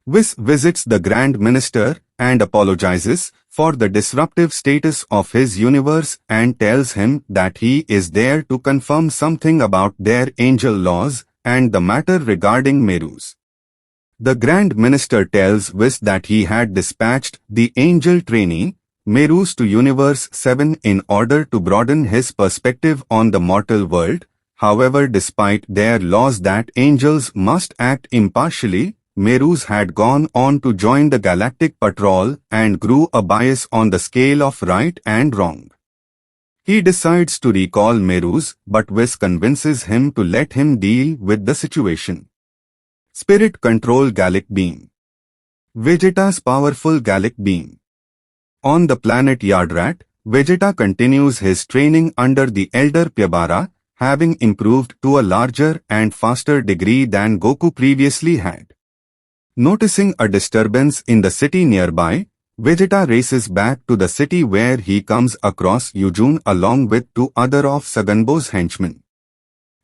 Whis visits the Grand Minister and apologizes for the disruptive status of his universe and tells him that he is there to confirm something about their angel laws and the matter regarding Merus. The Grand Minister tells Whis that he had dispatched the angel trainee, Merus, to Universe 7 in order to broaden his perspective on the mortal world. However, despite their laws that angels must act impartially, Merus had gone on to join the Galactic Patrol and grew a bias on the scale of right and wrong. He decides to recall Merus, but Whis convinces him to let him deal with the situation. Spirit Control Gallic Beam. Vegeta's powerful Gallic Beam. On the planet Yardrat, Vegeta continues his training under the Elder Pyabara, having improved to a larger and faster degree than Goku previously had. Noticing a disturbance in the city nearby, Vegeta races back to the city where he comes across Yujun along with two other of Saganbo's henchmen.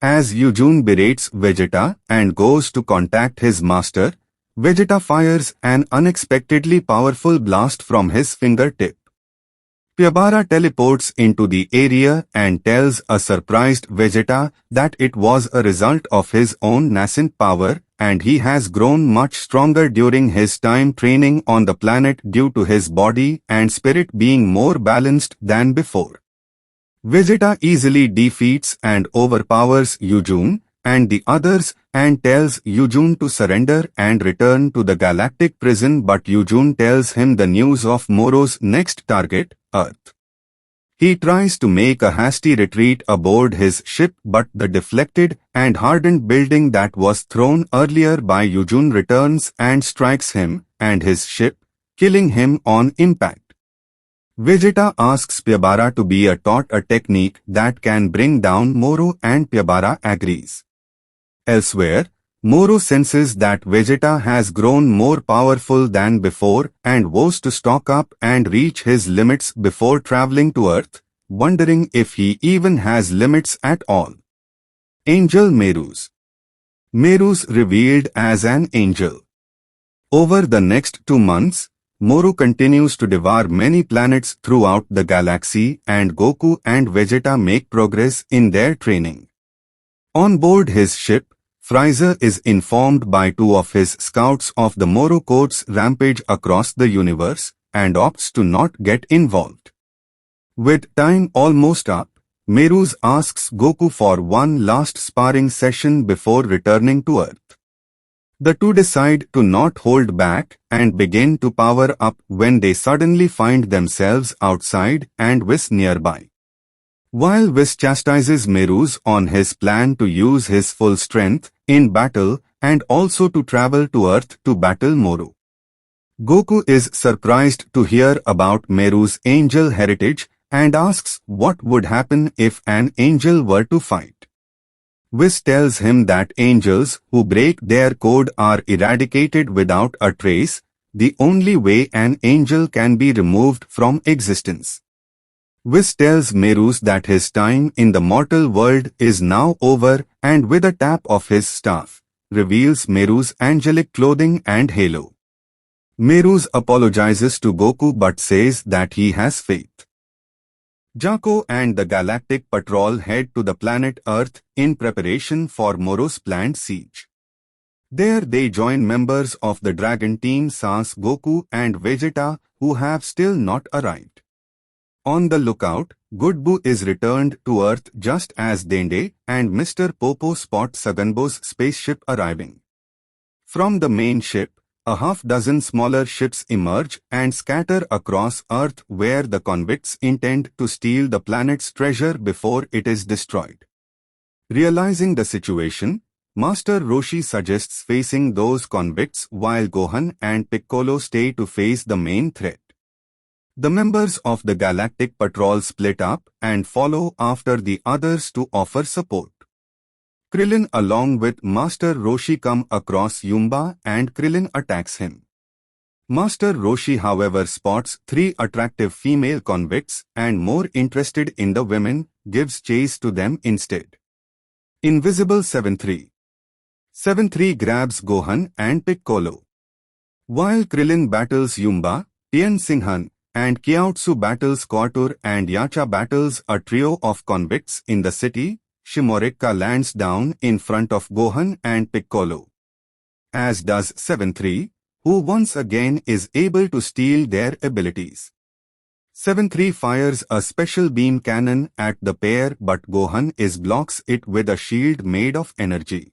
As Yujun berates Vegeta and goes to contact his master, Vegeta fires an unexpectedly powerful blast from his fingertip. Pyabara teleports into the area and tells a surprised Vegeta that it was a result of his own nascent power and he has grown much stronger during his time training on the planet due to his body and spirit being more balanced than before. Vegeta easily defeats and overpowers Yujun and the others and tells Yujun to surrender and return to the galactic prison, but Yujun tells him the news of Moro's next target, Earth. He tries to make a hasty retreat aboard his ship, but the deflected and hardened building that was thrown earlier by Yujun returns and strikes him and his ship, killing him on impact. Vegeta asks Pyabara to be taught a technique that can bring down Moro and Pyabara agrees. Elsewhere, Moro senses that Vegeta has grown more powerful than before and vows to stock up and reach his limits before traveling to Earth, wondering if he even has limits at all. Angel Merus. Merus revealed as an angel. Over the next 2 months, Moro continues to devour many planets throughout the galaxy and Goku and Vegeta make progress in their training. On board his ship, Frieza is informed by 2 of his scouts of the Moro Code's rampage across the universe and opts to not get involved. With time almost up, Merus asks Goku for one last sparring session before returning to Earth. The two decide to not hold back and begin to power up when they suddenly find themselves outside and Whis nearby. While Whis chastises Merus on his plan to use his full strength in battle and also to travel to Earth to battle Moro. Goku is surprised to hear about Meru's angel heritage and asks what would happen if an angel were to fight. Whis tells him that angels who break their code are eradicated without a trace, the only way an angel can be removed from existence. Whis tells Merus that his time in the mortal world is now over and with a tap of his staff, reveals Meru's angelic clothing and halo. Merus apologizes to Goku but says that he has faith. Jaco and the Galactic Patrol head to the planet Earth in preparation for Moro's planned siege. There they join members of the Dragon Team Sans Goku and Vegeta who have still not arrived. On the lookout, Good Boo is returned to Earth just as Dende and Mr. Popo spot Saganbo's spaceship arriving. From the main ship, a half-dozen smaller ships emerge and scatter across Earth where the convicts intend to steal the planet's treasure before it is destroyed. Realizing the situation, Master Roshi suggests facing those convicts while Gohan and Piccolo stay to face the main threat. The members of the Galactic Patrol split up and follow after the others to offer support. Krillin along with Master Roshi come across Yumba and Krillin attacks him. Master Roshi however spots 3 attractive female convicts and more interested in the women, gives chase to them instead. Invisible 7-3 grabs Gohan and Piccolo. While Krillin battles Yumba, Tien Singhan, and Kyaotsu battles Kotor and Yacha battles a trio of convicts in the city, Shimorika lands down in front of Gohan and Piccolo. As does 7-3, who once again is able to steal their abilities. 7-3 fires a special beam cannon at the pair, but Gohan blocks it with a shield made of energy.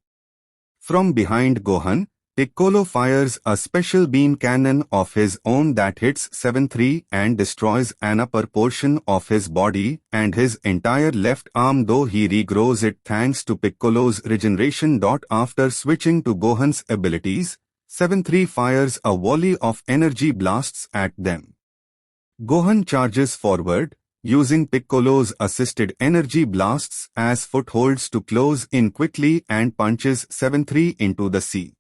From behind Gohan, Piccolo fires a special beam cannon of his own that hits 7-3 and destroys an upper portion of his body and his entire left arm, though he regrows it thanks to Piccolo's regeneration. After switching to Gohan's abilities, 7-3 fires a volley of energy blasts at them. Gohan charges forward, using Piccolo's assisted energy blasts as footholds to close in quickly and punches 7-3 into the sea.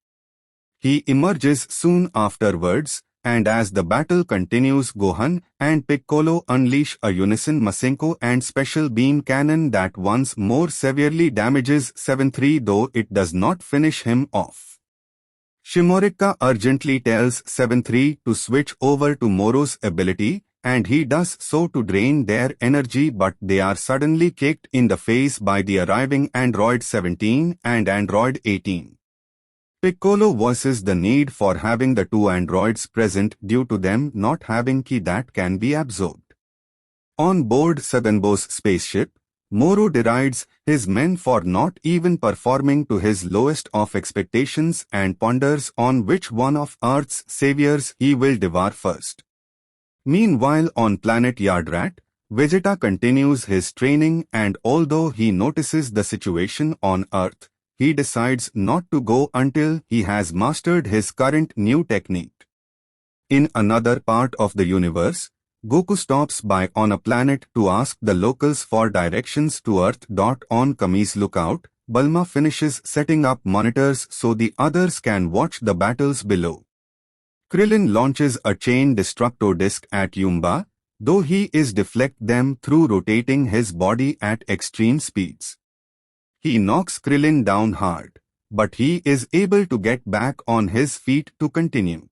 He emerges soon afterwards, and as the battle continues, Gohan and Piccolo unleash a unison Masenko and special beam cannon that once more severely damages 7-3, though it does not finish him off. Shimorika urgently tells 7-3 to switch over to Moro's ability, and he does so to drain their energy, but they are suddenly kicked in the face by the arriving Android 17 and Android 18. Piccolo voices the need for having the two androids present due to them not having ki that can be absorbed. On board Saganbo's spaceship, Moro derides his men for not even performing to his lowest of expectations and ponders on which one of Earth's saviors he will devour first. Meanwhile, on planet Yardrat, Vegeta continues his training, and although he notices the situation on Earth, he decides not to go until he has mastered his current new technique. In another part of the universe, Goku stops by on a planet to ask the locals for directions to Earth. On Kami's lookout, Bulma finishes setting up monitors so the others can watch the battles below. Krillin launches a chain destructo disc at Yumba, though he deflects them through rotating his body at extreme speeds. He knocks Krillin down hard, but he is able to get back on his feet to continue.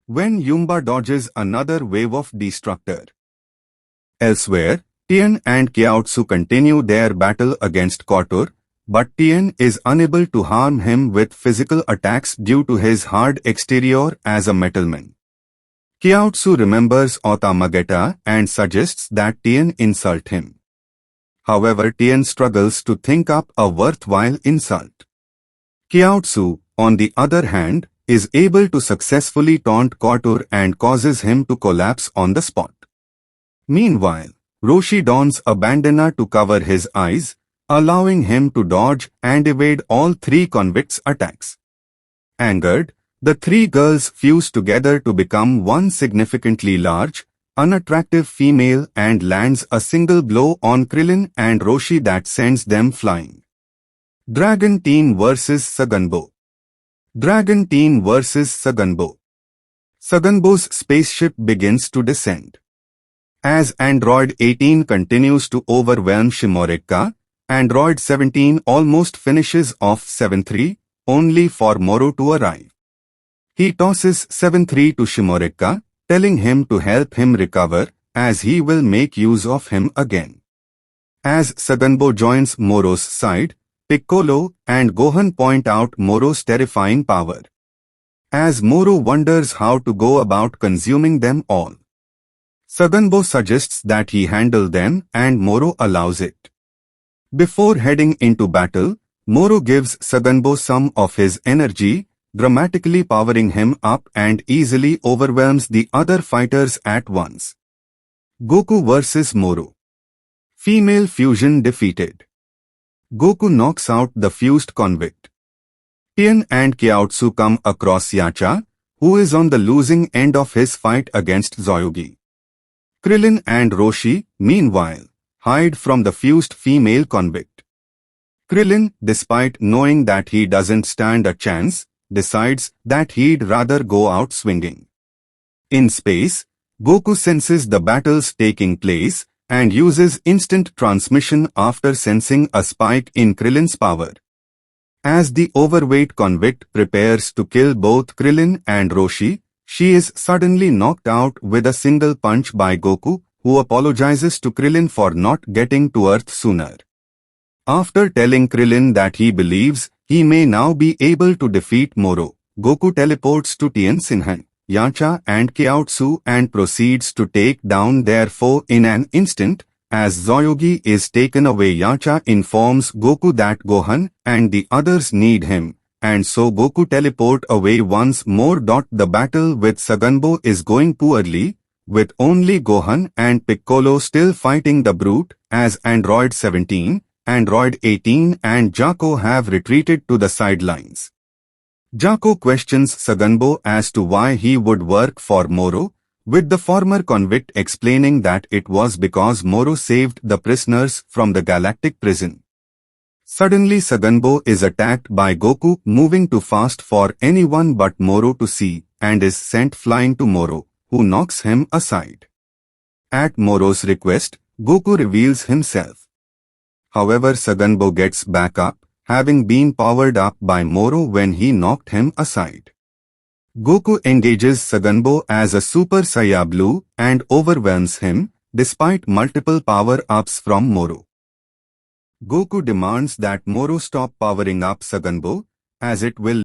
When Yumba dodges another wave of destructor. Elsewhere, Tien and Kyaotsu continue their battle against Kotor, but Tien is unable to harm him with physical attacks due to his hard exterior as a metalman. Kyaotsu remembers Otamageta and suggests that Tien insult him. However, Tien struggles to think up a worthwhile insult. Kyaotsu, on the other hand, is able to successfully taunt Kotor and causes him to collapse on the spot. Meanwhile, Roshi dons a bandana to cover his eyes, allowing him to dodge and evade all three convicts' attacks. Angered, the three girls fuse together to become one significantly large, unattractive female and lands a single blow on Krillin and Roshi that sends them flying. Dragon Team vs. Saganbo. Dragon Team vs. Saganbo. Saganbo's spaceship begins to descend. As Android 18 continues to overwhelm Shimorika, Android 17 almost finishes off 7-3, only for Moro to arrive. He tosses 7-3 to Shimorika, telling him to help him recover, as he will make use of him again. As Saganbo joins Moro's side, Piccolo and Gohan point out Moro's terrifying power. As Moro wonders how to go about consuming them all, Saganbo suggests that he handle them and Moro allows it. Before heading into battle, Moro gives Saganbo some of his energy, dramatically powering him up and easily overwhelms the other fighters at once. Goku vs. Moro. Female fusion defeated. Goku knocks out the fused convict. Tien and Kyaotsu come across Yacha, who is on the losing end of his fight against Zoyogi. Krillin and Roshi, meanwhile, hide from the fused female convict. Krillin, despite knowing that he doesn't stand a chance, decides that he'd rather go out swinging. In space, Goku senses the battles taking place and uses instant transmission after sensing a spike in Krillin's power. As the overweight convict prepares to kill both Krillin and Roshi, She is suddenly knocked out with a single punch by Goku, who apologizes to Krillin for not getting to Earth sooner. After telling Krillin that he believes he may now be able to defeat Moro, Goku teleports to Tien Sinhan, Yamcha and Kyaotsu and proceeds to take down their foe in an instant. As Zoyogi is taken away, Yamcha informs Goku that Gohan and the others need him, and so Goku teleport away once more. The battle with Saganbo is going poorly, with only Gohan and Piccolo still fighting the brute, as Android 17, Android 18 and Jaco have retreated to the sidelines. Jaco questions Saganbo as to why he would work for Moro, with the former convict explaining that it was because Moro saved the prisoners from the galactic prison. Suddenly Saganbo is attacked by Goku, moving too fast for anyone but Moro to see, and is sent flying to Moro, who knocks him aside. At Moro's request, Goku reveals himself. However, Saganbo gets back up, having been powered up by Moro when he knocked him aside. Goku engages Saganbo as a Super Saiyan Blue and overwhelms him, despite multiple power-ups from Moro. Goku demands that Moro stop powering up Saganbo, as it will